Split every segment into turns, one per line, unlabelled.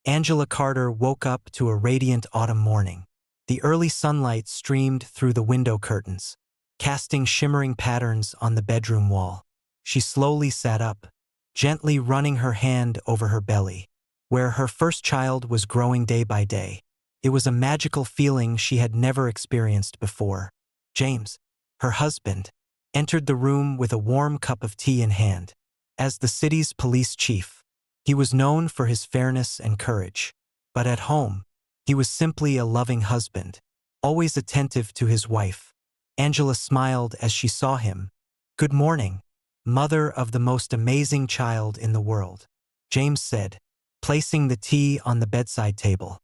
Angela Carter woke up to a radiant autumn morning. The early sunlight streamed through the window curtains, casting shimmering patterns on the bedroom wall. She slowly sat up, gently running her hand over her belly, where her first child was growing day by day. It was a magical feeling she had never experienced before. James, her husband, entered the room with a warm cup of tea in hand. As the city's police chief, he was known for his fairness and courage. But at home, he was simply a loving husband, always attentive to his wife. Angela smiled as she saw him. "Good morning, mother of the most amazing child in the world," James said, placing the tea on the bedside table.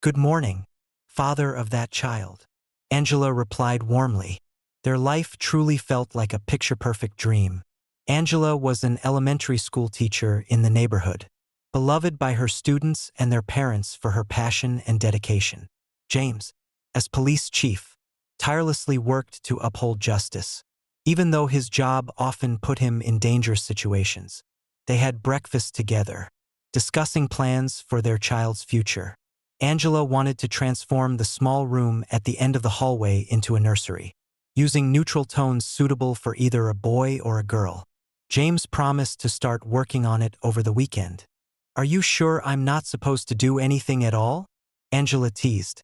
"Good morning, father of that child," Angela replied warmly. Their life truly felt like a picture-perfect dream. Angela was an elementary school teacher in the neighborhood, beloved by her students and their parents for her passion and dedication. James, as police chief, tirelessly worked to uphold justice. Even though his job often put him in dangerous situations, they had breakfast together, discussing plans for their child's future. Angela wanted to transform the small room at the end of the hallway into a nursery, using neutral tones suitable for either a boy or a girl. James promised to start working on it over the weekend. "Are you sure I'm not supposed to do anything at all?" Angela teased.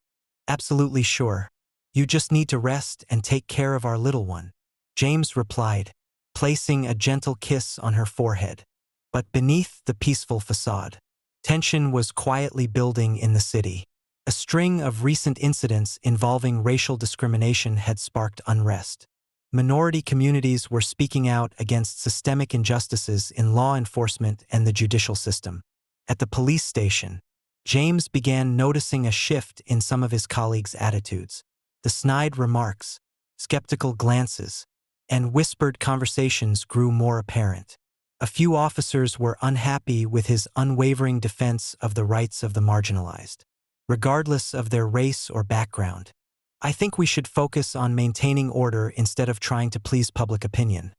"Absolutely sure. You just need to rest and take care of our little one," James replied, placing a gentle kiss on her forehead. But beneath the peaceful facade, tension was quietly building in the city. A string of recent incidents involving racial discrimination had sparked unrest. Minority communities were speaking out against systemic injustices in law enforcement and the judicial system. At the police station, James began noticing a shift in some of his colleagues' attitudes. The snide remarks, skeptical glances, and whispered conversations grew more apparent. A few officers were unhappy with his unwavering defense of the rights of the marginalized, regardless of their race or background. "I think we should focus on maintaining order instead of trying to please public opinion,"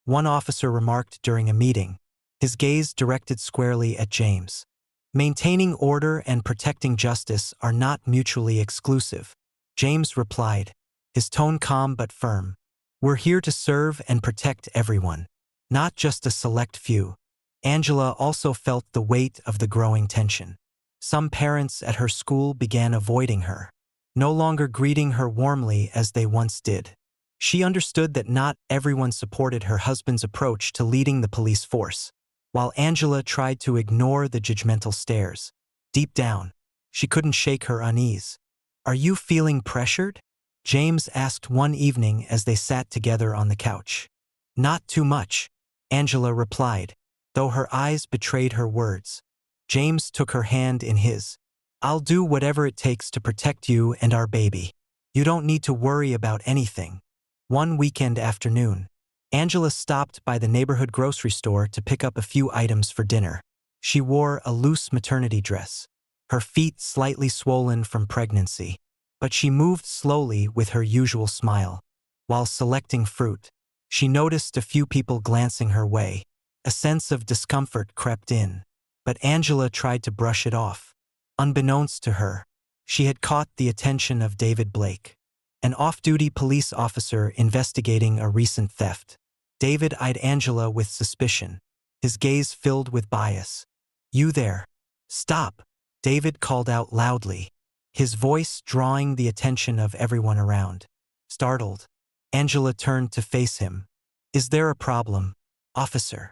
one officer remarked during a meeting, his gaze directed squarely at James. "Maintaining order and protecting justice are not mutually exclusive," James replied, his tone calm but firm. "We're here to serve and protect everyone, not just a select few." Angela also felt the weight of the growing tension. Some parents at her school began avoiding her, no longer greeting her warmly as they once did. She understood that not everyone supported her husband's approach to leading the police force. While Angela tried to ignore the judgmental stares, deep down, she couldn't shake her unease. "Are you feeling pressured?" James asked one evening as they sat together on the couch. "Not too much," Angela replied, though her eyes betrayed her words. James took her hand in his. "I'll do whatever it takes to protect you and our baby. You don't need to worry about anything." One weekend afternoon, Angela stopped by the neighborhood grocery store to pick up a few items for dinner. She wore a loose maternity dress, her feet slightly swollen from pregnancy, but she moved slowly with her usual smile. While selecting fruit, she noticed a few people glancing her way. A sense of discomfort crept in, but Angela tried to brush it off. Unbeknownst to her, she had caught the attention of David Blake, an off-duty police officer investigating a recent theft. David eyed Angela with suspicion, his gaze filled with bias. "You there. Stop," David called out loudly, his voice drawing the attention of everyone around. Startled, Angela turned to face him. "Is there a problem, officer?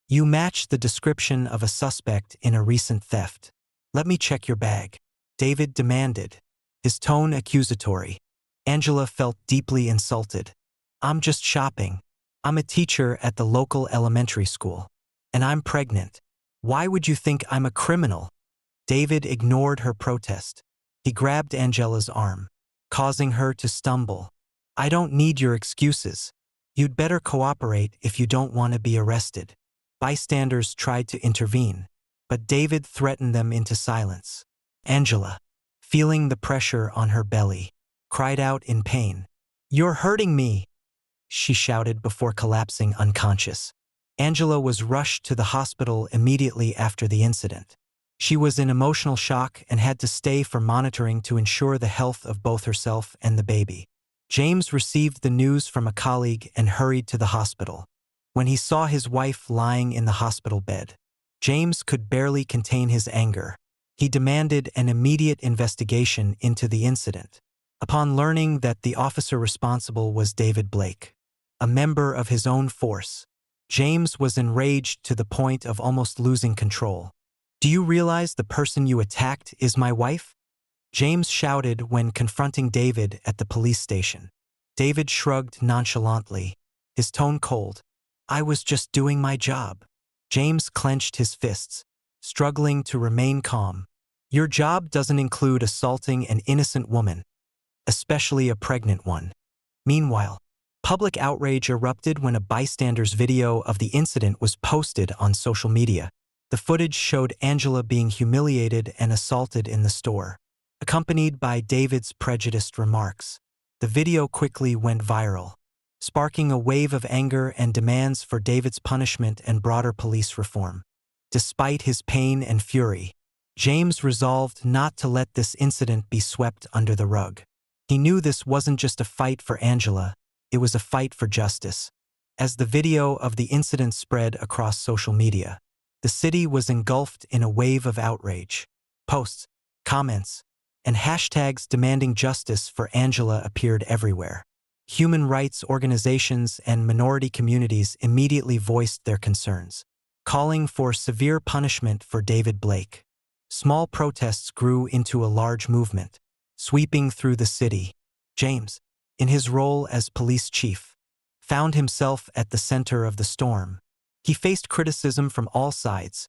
You match the description of a suspect in a recent theft. Let me check your bag," David demanded, his tone accusatory. Angela felt deeply insulted. "I'm just shopping. I'm a teacher at the local elementary school, and I'm pregnant. Why would you think I'm a criminal?" David ignored her protest. He grabbed Angela's arm, causing her to stumble. "I don't need your excuses. You'd better cooperate if you don't want to be arrested." Bystanders tried to intervene, but David threatened them into silence. Angela, feeling the pressure on her belly, cried out in pain. "You're hurting me," she shouted before collapsing unconscious. Angela was rushed to the hospital immediately after the incident. She was in emotional shock and had to stay for monitoring to ensure the health of both herself and the baby. James received the news from a colleague and hurried to the hospital. When he saw his wife lying in the hospital bed, James could barely contain his anger. He demanded an immediate investigation into the incident. Upon learning that the officer responsible was David Blake, a member of his own force, James was enraged to the point of almost losing control. "Do you realize the person you attacked is my wife?" James shouted when confronting David at the police station. David shrugged nonchalantly, his tone cold. "I was just doing my job." James clenched his fists, struggling to remain calm. "Your job doesn't include assaulting an innocent woman, especially a pregnant one." Meanwhile, public outrage erupted when a bystander's video of the incident was posted on social media. The footage showed Angela being humiliated and assaulted in the store, accompanied by David's prejudiced remarks. The video quickly went viral, sparking a wave of anger and demands for David's punishment and broader police reform. Despite his pain and fury, James resolved not to let this incident be swept under the rug. He knew this wasn't just a fight for Angela, it was a fight for justice. As the video of the incident spread across social media, the city was engulfed in a wave of outrage. Posts, comments, and hashtags demanding justice for Angela appeared everywhere. Human rights organizations and minority communities immediately voiced their concerns, calling for severe punishment for David Blake. Small protests grew into a large movement, sweeping through the city. James, in his role as police chief, found himself at the center of the storm. He faced criticism from all sides.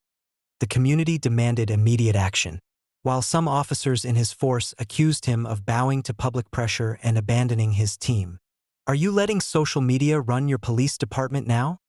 The community demanded immediate action, while some officers in his force accused him of bowing to public pressure and abandoning his team. "Are you letting social media run your police department now?"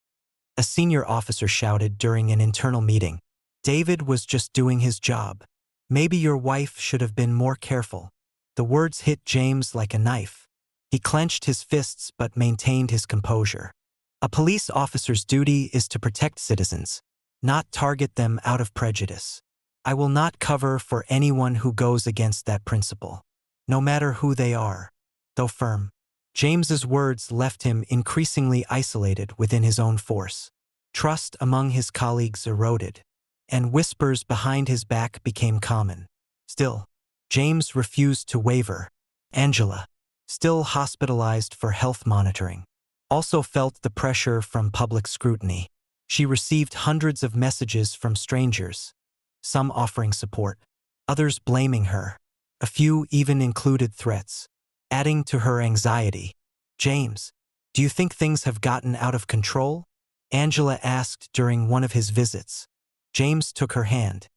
a senior officer shouted during an internal meeting. "David was just doing his job. Maybe your wife should have been more careful." The words hit James like a knife. He clenched his fists but maintained his composure. A police officer's duty is to protect citizens, not target them out of prejudice. "I will not cover for anyone who goes against that principle, no matter who they are." Though firm, James's words left him increasingly isolated within his own force. Trust among his colleagues eroded, and whispers behind his back became common. Still, James refused to waver. Angela, still hospitalized for health monitoring, also felt the pressure from public scrutiny. She received hundreds of messages from strangers, some offering support, others blaming her. A few even included threats, adding to her anxiety. "James, do you think things have gotten out of control?" Angela asked during one of his visits. James took her hand.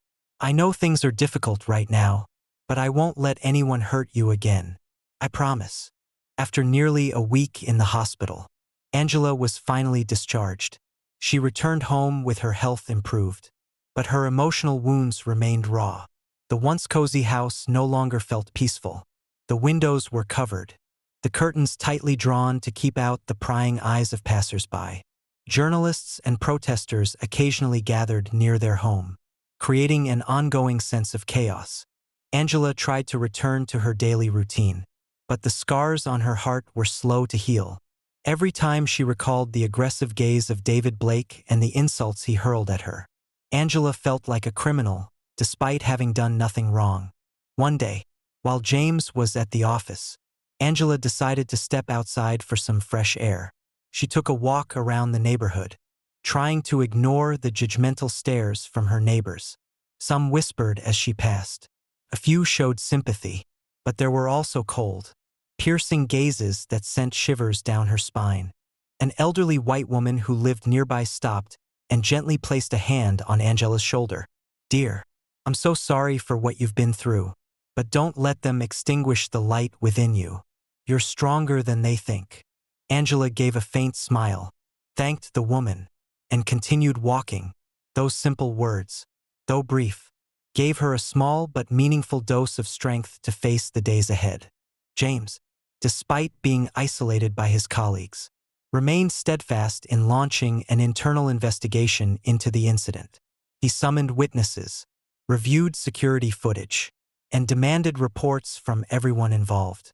"I know things are difficult right now, but I won't let anyone hurt you again. I promise." After nearly a week in the hospital, Angela was finally discharged. She returned home with her health improved, but her emotional wounds remained raw. The once cozy house no longer felt peaceful. The windows were covered, the curtains tightly drawn to keep out the prying eyes of passers-by. Journalists and protesters occasionally gathered near their home, creating an ongoing sense of chaos. Angela tried to return to her daily routine, but the scars on her heart were slow to heal. Every time she recalled the aggressive gaze of David Blake and the insults he hurled at her, Angela felt like a criminal, despite having done nothing wrong. One day, while James was at the office, Angela decided to step outside for some fresh air. She took a walk around the neighborhood, trying to ignore the judgmental stares from her neighbors. Some whispered as she passed. A few showed sympathy, but there were also cold, piercing gazes that sent shivers down her spine. An elderly white woman who lived nearby stopped and gently placed a hand on Angela's shoulder. "Dear, I'm so sorry for what you've been through, but don't let them extinguish the light within you. You're stronger than they think." Angela gave a faint smile, thanked the woman, and continued walking. Those simple words, though brief, gave her a small but meaningful dose of strength to face the days ahead. James, despite being isolated by his colleagues, remained steadfast in launching an internal investigation into the incident. He summoned witnesses, reviewed security footage, and demanded reports from everyone involved.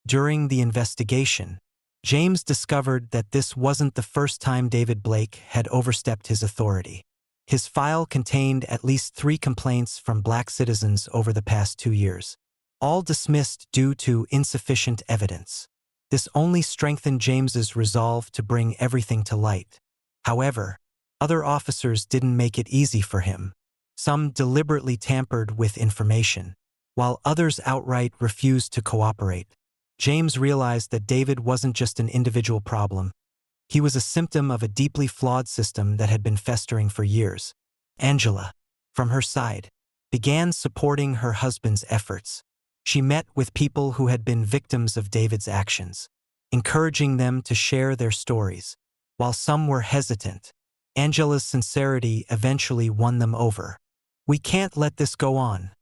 During the investigation, James discovered that this wasn't the first time David Blake had overstepped his authority. His file contained at least 3 complaints from Black citizens over the past 2 years, all dismissed due to insufficient evidence. This only strengthened James's resolve to bring everything to light. However, other officers didn't make it easy for him. Some deliberately tampered with information, while others outright refused to cooperate. James realized that David wasn't just an individual problem. He was a symptom of a deeply flawed system that had been festering for years. Angela, from her side, began supporting her husband's efforts. She met with people who had been victims of David's actions, encouraging them to share their stories. While some were hesitant, Angela's sincerity eventually won them over. "We can't let this go on,"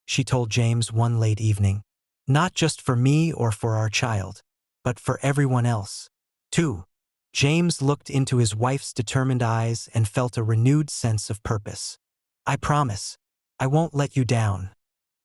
she told James one late evening. "Not just for me or for our child, but for everyone else, too." James looked into his wife's determined eyes and felt a renewed sense of purpose. "I promise, I won't let you down,"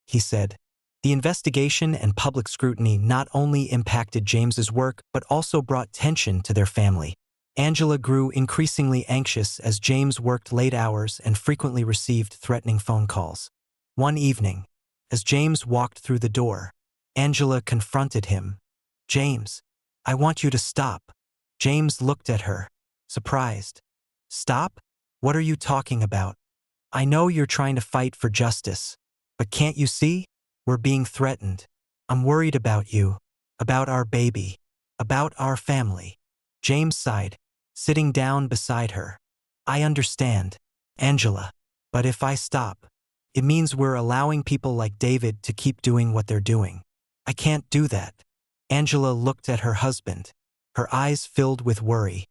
he said. The investigation and public scrutiny not only impacted James's work but also brought tension to their family. Angela grew increasingly anxious as James worked late hours and frequently received threatening phone calls. One evening, as James walked through the door, Angela confronted him. "James, I want you to stop." James looked at her, surprised. "Stop? What are you talking about? I know you're trying to fight for justice, but can't you see? We're being threatened. I'm worried about you, about our baby, about our family." James sighed, sitting down beside her. "I understand, Angela, but if I stop, it means we're allowing people like David to keep doing what they're doing. I can't do that." Angela looked at her husband, her eyes filled with worry.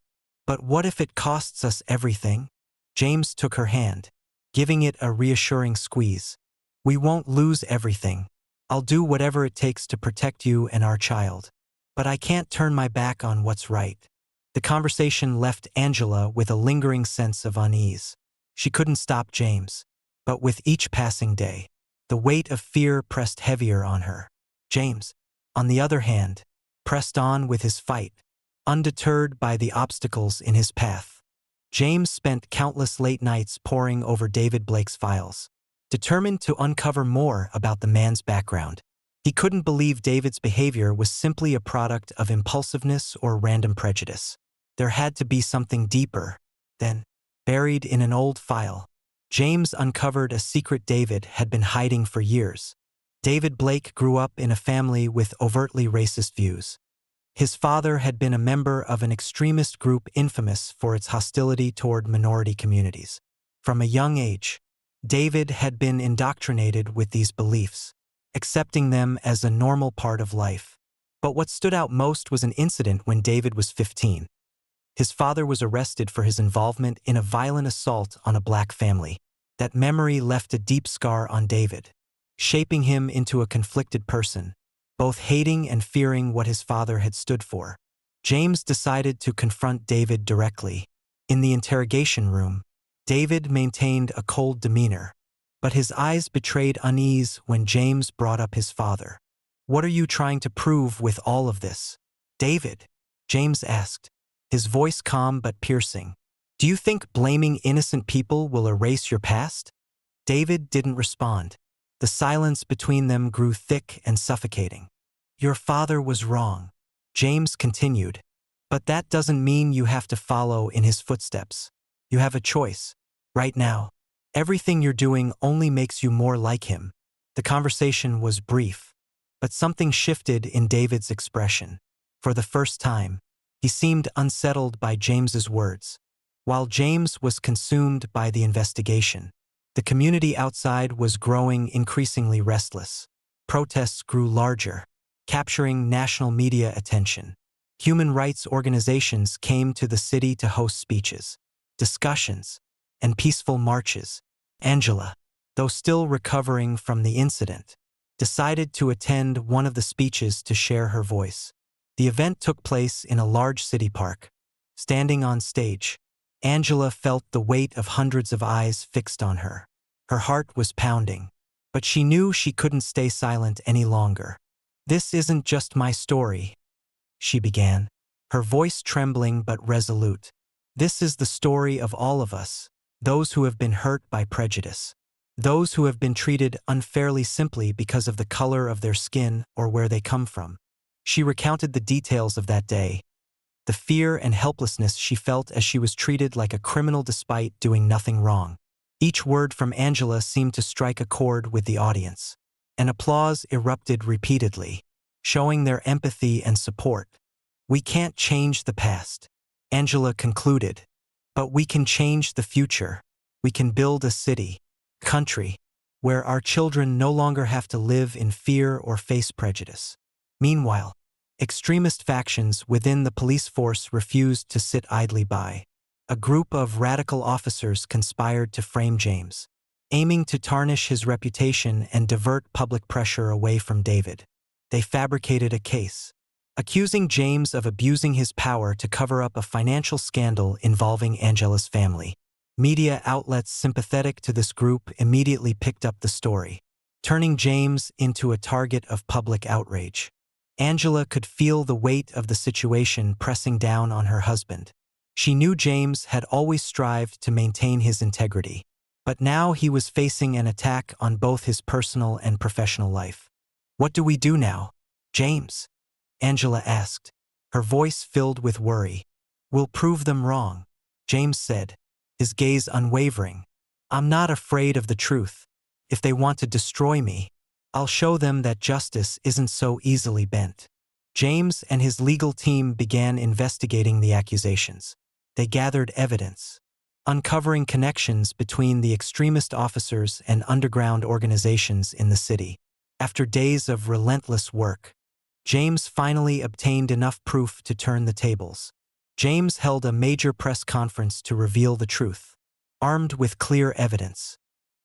"But what if it costs us everything?" James took her hand, giving it a reassuring squeeze. "We won't lose everything. I'll do whatever it takes to protect you and our child. But I can't turn my back on what's right." The conversation left Angela with a lingering sense of unease. She couldn't stop James, but with each passing day, the weight of fear pressed heavier on her. James, on the other hand, pressed on with his fight, undeterred by the obstacles in his path. James spent countless late nights poring over David Blake's files, determined to uncover more about the man's background. He couldn't believe David's behavior was simply a product of impulsiveness or random prejudice. There had to be something deeper. Then, buried in an old file, James uncovered a secret David had been hiding for years. David Blake grew up in a family with overtly racist views. His father had been a member of an extremist group infamous for its hostility toward minority communities. From a young age, David had been indoctrinated with these beliefs, accepting them as a normal part of life. But what stood out most was an incident when David was 15. His father was arrested for his involvement in a violent assault on a Black family. That memory left a deep scar on David, shaping him into a conflicted person, both hating and fearing what his father had stood for. James decided to confront David directly. In the interrogation room, David maintained a cold demeanor, but his eyes betrayed unease when James brought up his father. "What are you trying to prove with all of this, David?" James asked, his voice calm but piercing. "Do you think blaming innocent people will erase your past?" David didn't respond. The silence between them grew thick and suffocating. "Your father was wrong," James continued, "but that doesn't mean you have to follow in his footsteps. You have a choice. Right now, everything you're doing only makes you more like him." The conversation was brief, but something shifted in David's expression. For the first time, he seemed unsettled by James's words. While James was consumed by the investigation, the community outside was growing increasingly restless. Protests grew larger, capturing national media attention. Human rights organizations came to the city to host speeches, discussions, and peaceful marches. Angela, though still recovering from the incident, decided to attend one of the speeches to share her voice. The event took place in a large city park. Standing on stage, Angela felt the weight of hundreds of eyes fixed on her. Her heart was pounding, but she knew she couldn't stay silent any longer. "This isn't just my story," she began, her voice trembling but resolute. "This is the story of all of us, those who have been hurt by prejudice, those who have been treated unfairly simply because of the color of their skin or where they come from." She recounted the details of that day, the fear and helplessness she felt as she was treated like a criminal despite doing nothing wrong. Each word from Angela seemed to strike a chord with the audience, and applause erupted repeatedly, showing their empathy and support. "We can't change the past," Angela concluded, "but we can change the future. We can build a city, country, where our children no longer have to live in fear or face prejudice." Meanwhile, extremist factions within the police force refused to sit idly by. A group of radical officers conspired to frame James, aiming to tarnish his reputation and divert public pressure away from David. They fabricated a case, accusing James of abusing his power to cover up a financial scandal involving Angela's family. Media outlets sympathetic to this group immediately picked up the story, turning James into a target of public outrage. Angela could feel the weight of the situation pressing down on her husband. She knew James had always strived to maintain his integrity, but now he was facing an attack on both his personal and professional life. "What do we do now, James?" Angela asked, her voice filled with worry. "We'll prove them wrong," James said, his gaze unwavering. "I'm not afraid of the truth. If they want to destroy me, I'll show them that justice isn't so easily bent." James and his legal team began investigating the accusations. They gathered evidence, uncovering connections between the extremist officers and underground organizations in the city. After days of relentless work, James finally obtained enough proof to turn the tables. James held a major press conference to reveal the truth. Armed with clear evidence,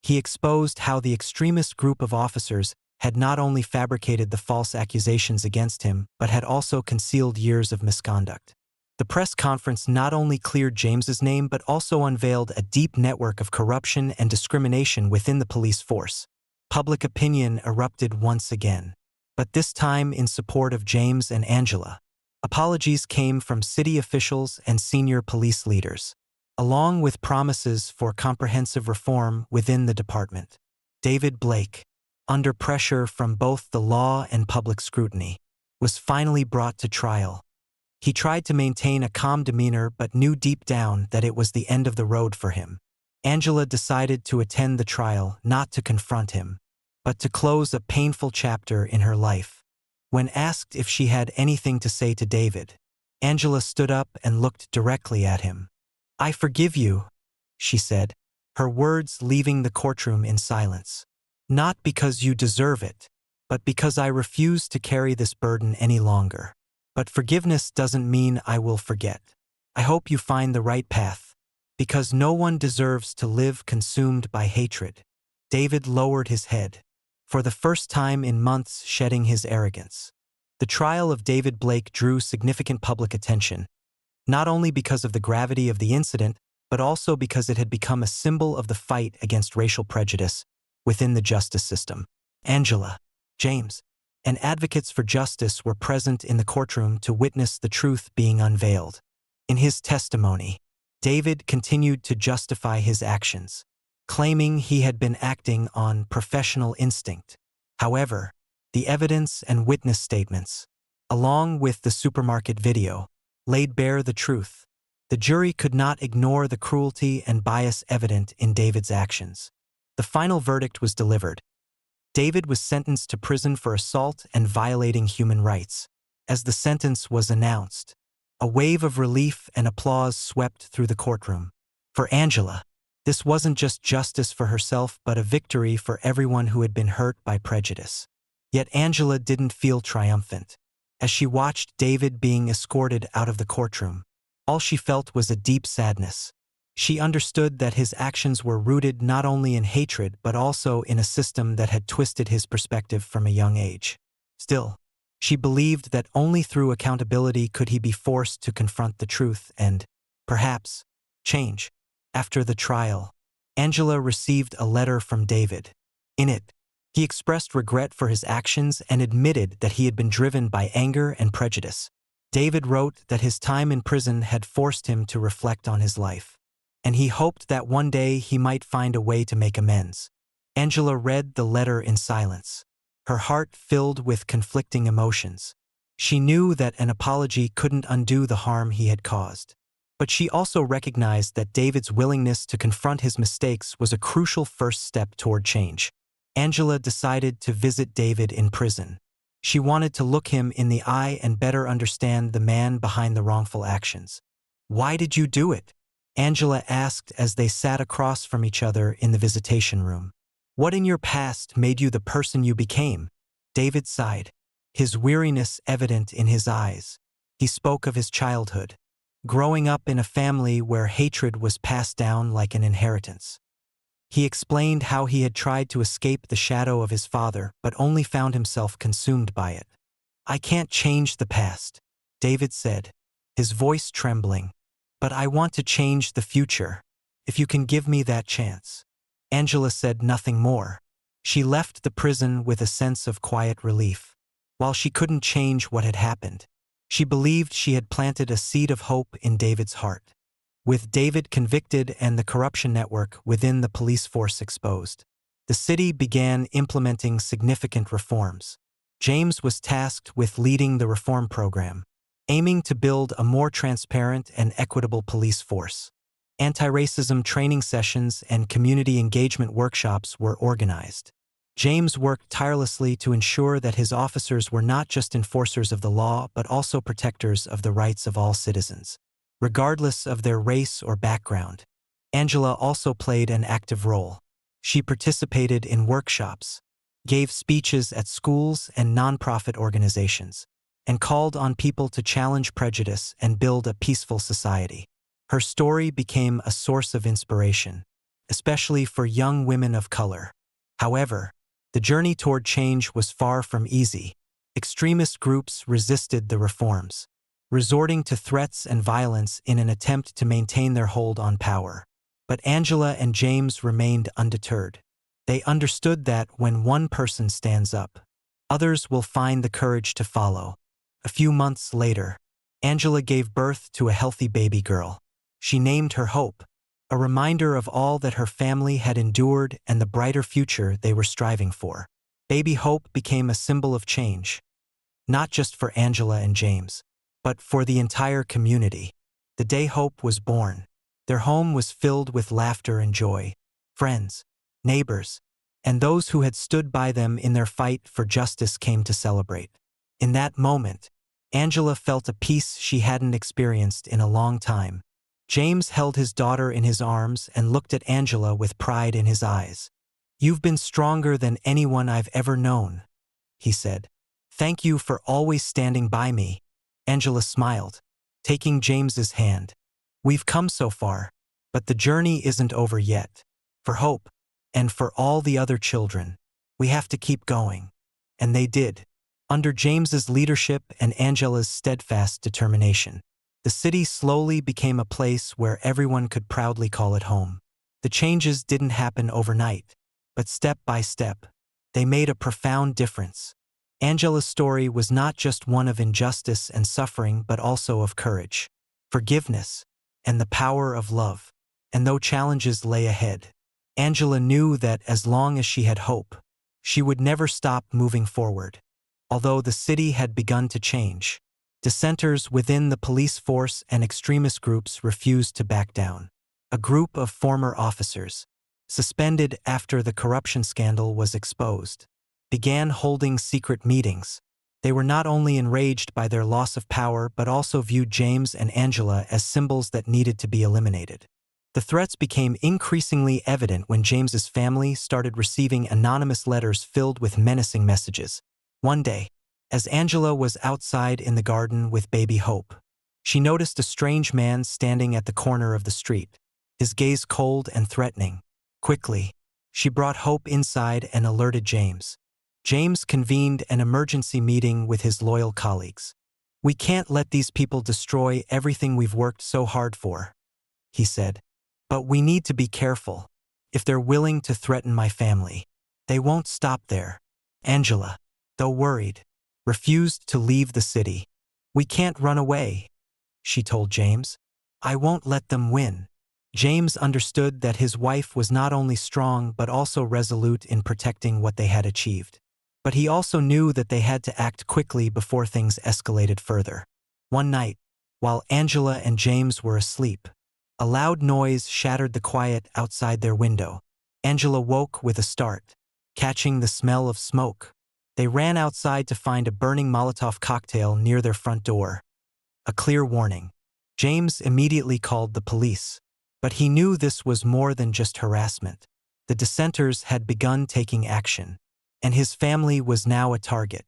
he exposed how the extremist group of officers had not only fabricated the false accusations against him, but had also concealed years of misconduct. The press conference not only cleared James's name but also unveiled a deep network of corruption and discrimination within the police force. Public opinion erupted once again, but this time in support of James and Angela. Apologies came from city officials and senior police leaders, along with promises for comprehensive reform within the department. David Blake, under pressure from both the law and public scrutiny, was finally brought to trial. He tried to maintain a calm demeanor but knew deep down that it was the end of the road for him. Angela decided to attend the trial not to confront him, but to close a painful chapter in her life. When asked if she had anything to say to David, Angela stood up and looked directly at him. "I forgive you," she said, her words leaving the courtroom in silence. "Not because you deserve it, but because I refuse to carry this burden any longer. But forgiveness doesn't mean I will forget. I hope you find the right path, because no one deserves to live consumed by hatred." David lowered his head, for the first time in months shedding his arrogance. The trial of David Blake drew significant public attention, not only because of the gravity of the incident, but also because it had become a symbol of the fight against racial prejudice within the justice system. Angela, James, and advocates for justice were present in the courtroom to witness the truth being unveiled. In his testimony, David continued to justify his actions, claiming he had been acting on professional instinct. However, the evidence and witness statements, along with the supermarket video, laid bare the truth. The jury could not ignore the cruelty and bias evident in David's actions. The final verdict was delivered. David was sentenced to prison for assault and violating human rights. As the sentence was announced, a wave of relief and applause swept through the courtroom. For Angela, this wasn't just justice for herself but a victory for everyone who had been hurt by prejudice. Yet Angela didn't feel triumphant. As she watched David being escorted out of the courtroom, all she felt was a deep sadness. She understood that his actions were rooted not only in hatred but also in a system that had twisted his perspective from a young age. Still, she believed that only through accountability could he be forced to confront the truth and, perhaps, change. After the trial, Angela received a letter from David. In it, he expressed regret for his actions and admitted that he had been driven by anger and prejudice. David wrote that his time in prison had forced him to reflect on his life, and he hoped that one day he might find a way to make amends. Angela read the letter in silence, her heart filled with conflicting emotions. She knew that an apology couldn't undo the harm he had caused. But she also recognized that David's willingness to confront his mistakes was a crucial first step toward change. Angela decided to visit David in prison. She wanted to look him in the eye and better understand the man behind the wrongful actions. "Why did you do it?" Angela asked as they sat across from each other in the visitation room. "What in your past made you the person you became?" David sighed, his weariness evident in his eyes. He spoke of his childhood, growing up in a family where hatred was passed down like an inheritance. He explained how he had tried to escape the shadow of his father but only found himself consumed by it. "I can't change the past," David said, his voice trembling. "But I want to change the future, if you can give me that chance." Angela said nothing more. She left the prison with a sense of quiet relief. While she couldn't change what had happened, she believed she had planted a seed of hope in David's heart. With David convicted and the corruption network within the police force exposed, the city began implementing significant reforms. James was tasked with leading the reform program, aiming to build a more transparent and equitable police force. Anti-racism training sessions and community engagement workshops were organized. James worked tirelessly to ensure that his officers were not just enforcers of the law but also protectors of the rights of all citizens, regardless of their race or background. Angela also played an active role. She participated in workshops, gave speeches at schools and nonprofit organizations, and called on people to challenge prejudice and build a peaceful society. Her story became a source of inspiration, especially for young women of color. However, the journey toward change was far from easy. Extremist groups resisted the reforms, resorting to threats and violence in an attempt to maintain their hold on power. But Angela and James remained undeterred. They understood that when one person stands up, others will find the courage to follow. A few months later, Angela gave birth to a healthy baby girl. She named her Hope, a reminder of all that her family had endured and the brighter future they were striving for. Baby Hope became a symbol of change, not just for Angela and James, but for the entire community. The day Hope was born, their home was filled with laughter and joy. Friends, neighbors, and those who had stood by them in their fight for justice came to celebrate. In that moment, Angela felt a peace she hadn't experienced in a long time. James held his daughter in his arms and looked at Angela with pride in his eyes. "You've been stronger than anyone I've ever known," he said. "Thank you for always standing by me." Angela smiled, taking James's hand. "We've come so far, but the journey isn't over yet. For Hope, and for all the other children, we have to keep going." And they did. Under James's leadership and Angela's steadfast determination, the city slowly became a place where everyone could proudly call it home. The changes didn't happen overnight, but step by step, they made a profound difference. Angela's story was not just one of injustice and suffering but also of courage, forgiveness, and the power of love. And though challenges lay ahead, Angela knew that as long as she had hope, she would never stop moving forward. Although the city had begun to change, dissenters within the police force and extremist groups refused to back down. A group of former officers, suspended after the corruption scandal was exposed, began holding secret meetings. They were not only enraged by their loss of power but also viewed James and Angela as symbols that needed to be eliminated. The threats became increasingly evident when James's family started receiving anonymous letters filled with menacing messages. One day, as Angela was outside in the garden with baby Hope, she noticed a strange man standing at the corner of the street, his gaze cold and threatening. Quickly, she brought Hope inside and alerted James. James convened an emergency meeting with his loyal colleagues. "We can't let these people destroy everything we've worked so hard for," he said. "But we need to be careful. if they're willing to threaten my family. They won't stop there. Angela, though worried, refused to leave the city. We can't run away, she told James. I won't let them win. James understood that his wife was not only strong but also resolute in protecting what they had achieved. But he also knew that they had to act quickly before things escalated further. One night, while Angela and James were asleep, a loud noise shattered the quiet outside their window. Angela woke with a start, catching the smell of smoke. They ran outside to find a burning Molotov cocktail near their front door. A clear warning. James immediately called the police. But he knew this was more than just harassment. The dissenters had begun taking action, and his family was now a target.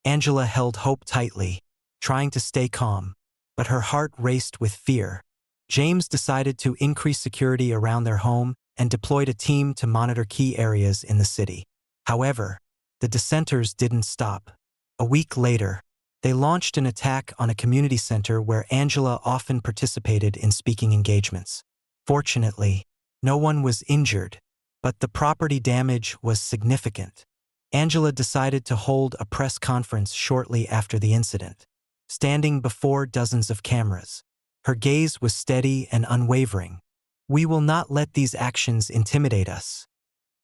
Angela held hope tightly, trying to stay calm, but her heart raced with fear. James decided to increase security around their home and deployed a team to monitor key areas in the city. However, the dissenters didn't stop. A week later, they launched an attack on a community center where Angela often participated in speaking engagements. Fortunately, no one was injured, but the property damage was significant. Angela decided to hold a press conference shortly after the incident, standing before dozens of cameras. Her gaze was steady and unwavering. We will not let these actions intimidate us,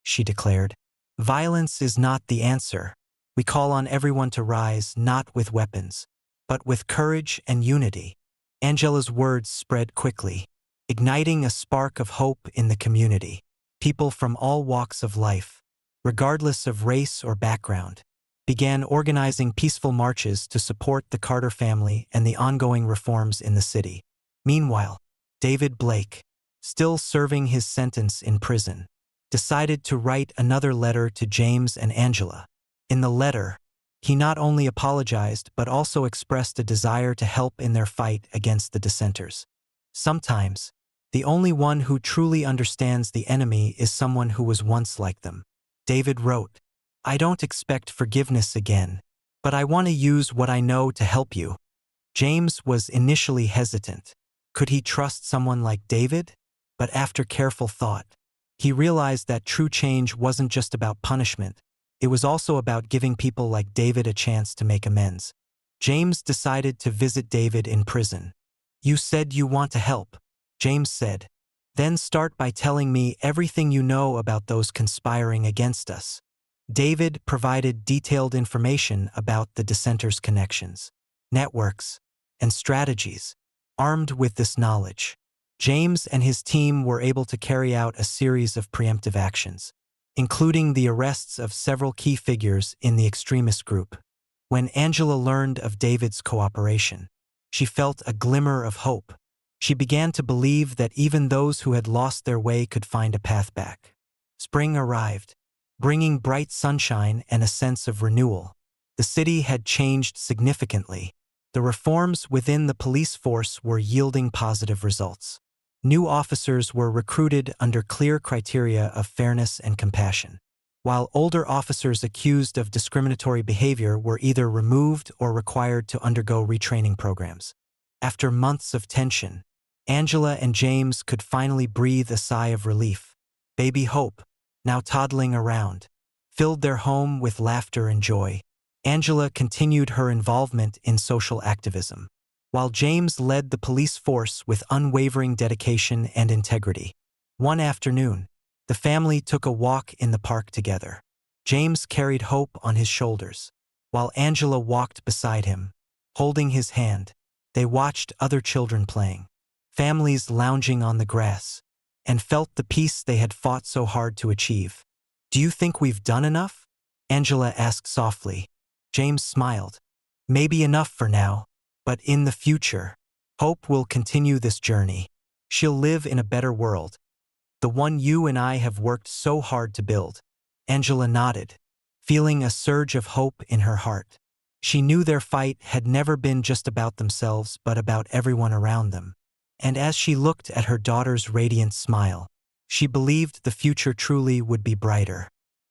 she declared. Violence is not the answer. We call on everyone to rise not with weapons, but with courage and unity. Angela's words spread quickly, igniting a spark of hope in the community. People from all walks of life, regardless of race or background, began organizing peaceful marches to support the Carter family and the ongoing reforms in the city. Meanwhile, David Blake, still serving his sentence in prison, decided to write another letter to James and Angela. In the letter, he not only apologized but also expressed a desire to help in their fight against the dissenters. Sometimes, the only one who truly understands the enemy is someone who was once like them. David wrote, I don't expect forgiveness again, but I want to use what I know to help you. James was initially hesitant. Could he trust someone like David? But after careful thought, he realized that true change wasn't just about punishment. It was also about giving people like David a chance to make amends. James decided to visit David in prison. You said you want to help, James said. Then start by telling me everything you know about those conspiring against us. David provided detailed information about the dissenters' connections, networks, and strategies. Armed with this knowledge, James and his team were able to carry out a series of preemptive actions, including the arrests of several key figures in the extremist group. When Angela learned of David's cooperation, she felt a glimmer of hope. She began to believe that even those who had lost their way could find a path back. Spring arrived, bringing bright sunshine and a sense of renewal. The city had changed significantly. The reforms within the police force were yielding positive results. New officers were recruited under clear criteria of fairness and compassion, while older officers accused of discriminatory behavior were either removed or required to undergo retraining programs. After months of tension, Angela and James could finally breathe a sigh of relief. Baby Hope, now toddling around, filled their home with laughter and joy. Angela continued her involvement in social activism, while James led the police force with unwavering dedication and integrity. One afternoon, the family took a walk in the park together. James carried Hope on his shoulders, while Angela walked beside him, holding his hand. They watched other children playing, families lounging on the grass, and felt the peace they had fought so hard to achieve. Do you think we've done enough? Angela asked softly. James smiled. Maybe enough for now, but in the future, Hope will continue this journey. She'll live in a better world, the one you and I have worked so hard to build. Angela nodded, feeling a surge of hope in her heart. She knew their fight had never been just about themselves but about everyone around them. And as she looked at her daughter's radiant smile, she believed the future truly would be brighter.